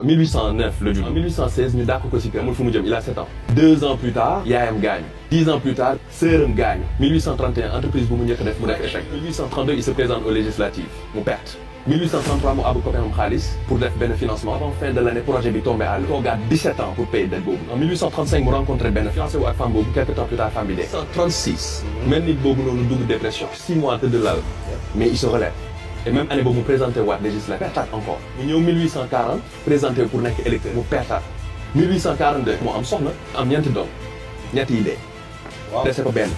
1809 le judd. En 1816 ñu dàq ko si kër amul fu mu jëm il a 7 ans. 2 ans plus tard yaayam gaañu. 10 ans plus tard sœuram gaañu. 1831 entreprise bu mu njëkk a def mu def échec. 1832 il se présente aux législatives mu perte. 1833 mu àbb copain am xaalis pour def benn financement. Avant fin de l'année projet bi tombé à l'eau. toogaat 17 ans pour payer dette boobu. En 1835 mu rencontré benn fiancé wu ak femme boobu quelque temps plus tard femme bi dee. 1836 mel nit boobu noonu dugg dépression. 6 mois tëdd lal mais il se relève. Et même année boobu mu présenté waat législative pertaat encore. mu ñëw 1840 présenté pour nekk électeur mu pertaat. 1842 mu am soxna am ñeenti doom ñetti yi dee. waaw dese ko benn.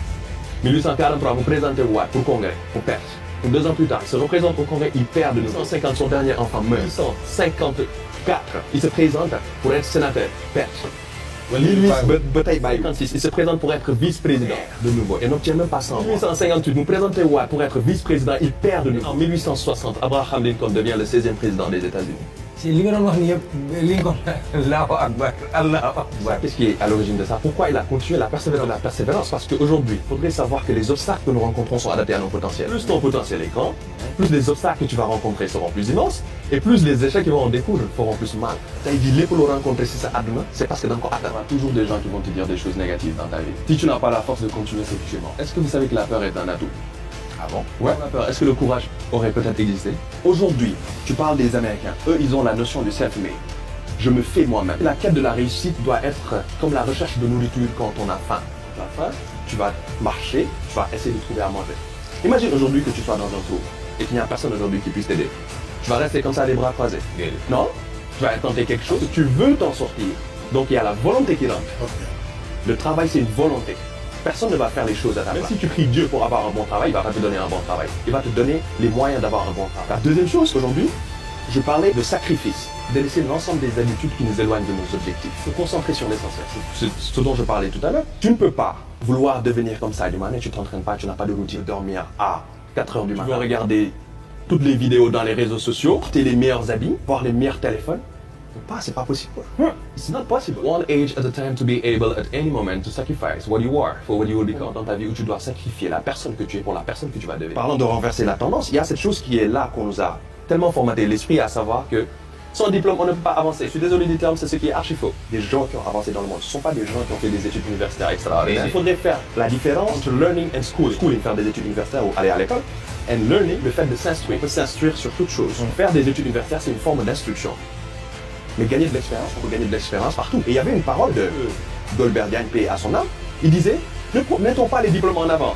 1843 mu présenté waat pour congrès mu perte. 2 ans plus tard il se représente au congrès il perd de 1850 son dernier enfant meurt. 1854 il se présente pour être sénateur perte. ba tey bàyyi 56 il se présente pour être vice-président de nouveau et n'obtient même pas 100. 1858 mu présenté waat pour être vice-président il perd de nouveau. En 1860 Abraham Lincoln devient le 16e président des États-Unis. si li nga doon wax ni yëpp Lincoln Allahu Akbar Allahu Akbar. Qu'est-ce qui est à l'origine de ça? Pourquoi il a continué la persévérance? Parce qu'aujourd'hui il faudrait savoir que les obstacles que nous rencontrons sont adaptés à nos potentiels. Plus ton potentiel est grand, plus les obstacles que tu vas rencontrer seront plus immenses et plus les échecs qui vont en découdre feront plus mal. tey jii lépp loo rencontrer si sa àdduna c'est parce que da nga ko atteindre. Il y a toujours des gens qui vont te dire des choses négatives dans ta vie. Si tu n'as pas la force de continuer c'est que tu es mort. Est-ce que vous savez que la peur est un atout? Ah bon? Ouais. La peur. Est-ce que le courage aurait peut-être existé? Aujourd'hui, tu parles des Américains. Eux, ils ont la notion du self-made. Je me fais moi-même. La quête de la réussite doit être comme la recherche de nourriture quand on a faim. Tu as faim, tu vas marcher, tu vas essayer de trouver à manger. Imagine aujourd'hui que tu sois dans un tour et qu'il n'y a personne aujourd'hui qui puisse t'aider. Tu vas rester comme ça les bras croisés. Non? Tu vas tenter quelque chose. Tu veux t'en sortir. Donc il y a la volonté qui rentre. Le travail, c'est une volonté. Personne ne va faire les choses à ta place. Même si tu pries Dieu pour avoir un bon travail, il va pas te donner un bon travail. Il va te donner les moyens d'avoir un bon travail. La deuxième chose, aujourd'hui, je parlais de sacrifice, de laisser l'ensemble des habitudes qui nous éloignent de nos objectifs. Se concentrer sur l'essentiel. C'est ce dont je parlais tout à l'heure. Tu ne peux pas vouloir devenir comme ça du matin, tu t'entraînes pas, tu n'as pas de routine. Dormir à 4 heures du matin. Tu veux regarder toutes les vidéos dans les réseaux sociaux, porter les meilleurs habits, voir les meilleurs téléphones. C'est pas possible. It's not possible. One age at a time to be able at any moment to sacrifice what you are for what you will become. Dans ta vie où tu dois sacrifier la personne que tu es pour la personne que tu vas devenir. Parlant de renverser la tendance, il y a cette chose qui est là qu'on nous a tellement formaté l'esprit à savoir que sans diplôme on ne peut pas avancer. Je suis désolé du terme, c'est ce qui est archi faux. Les gens qui ont avancé dans le monde, ce ne sont pas des gens qui ont fait des études universitaires extraordinaires. Il faudrait faire la différence entre learning and schooling. Schooling, faire des études universitaires ou aller à l'école. And learning, le fait de s'instruire. On peut s'instruire sur toute chose. Faire des études universitaires, c'est une forme d'instruction. Mais gagner de l'expérience, on peut gagner de l'expérience partout. Et il y avait une parole de Goldberg, paix à son âme. Il disait, ne mettons pas les diplômes en avant.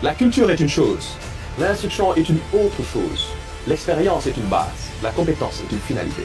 La culture est une chose, l'instruction est une autre chose. L'expérience est une base, la compétence est une finalité.